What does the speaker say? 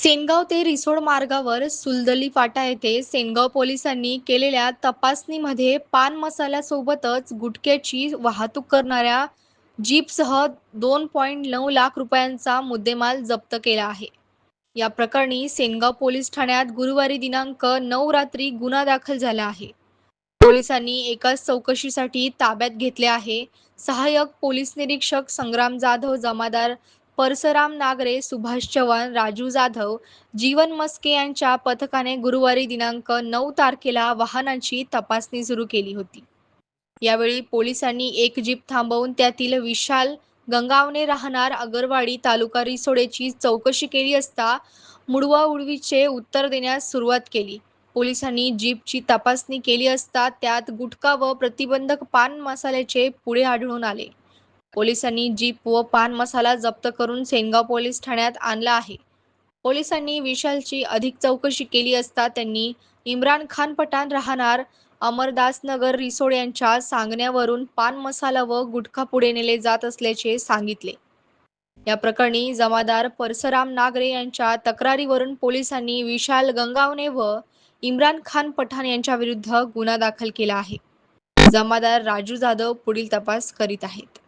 सेनगाव ते रिसोड मार्गावर सुलदली फाटा येथे सेनगाव पोलिसांनी केलेल्या तपासणीमध्ये पान मसाल्यासोबतच गुटख्याची वाहतूक करणाऱ्या जीपसह 2.9 लाख रुपयांचा मुद्देमाल जप्त केला आहे. या प्रकरणी सेनगाव पोलीस ठाण्यात गुरुवारी दिनांक 9 रात्री गुन्हा दाखल झाला आहे. पोलिसांनी एकाच चौकशीसाठी ताब्यात घेतले आहे. सहाय्यक पोलीस निरीक्षक संग्राम जाधव, जमादार परसराम नागरे, सुभाष चव्हाण, राजू जाधव, जीवन मस्के यांच्या पथकाने गुरुवारी दिनांक 9 तारखेला वाहनांची तपासणी सुरू केली होती. यावेळी पोलिसांनी एक जीप थांबवून त्यातील विशाल गंगावणे राहणार अगरवाडी तालुका रिसोडेची चौकशी केली असता मुडवाउडवीचे उत्तर देण्यास सुरुवात केली. पोलिसांनी जीपची तपासणी केली असता त्यात गुटखा व प्रतिबंधक पान मसाल्याचे पुढे आढळून आले. पोलिसांनी जीप व पान मसाला जप्त करून सेनगाव पोलीस ठाण्यात आणला आहे. पोलिसांनी विशालची अधिक चौकशी केली असता त्यांनी इम्रान खान पठाण राहणार अमरदासनगर रिसोड यांच्या सांगण्यावरून पान मसाला व गुटखा पुढे नेले जात असल्याचे सांगितले. या प्रकरणी जमादार परसराम नागरे यांच्या तक्रारीवरून पोलिसांनी विशाल गंगावणे व इम्रान खान पठाण यांच्या विरुद्ध गुन्हा दाखल केला आहे. जमादार राजू जाधव पुढील तपास करीत आहेत.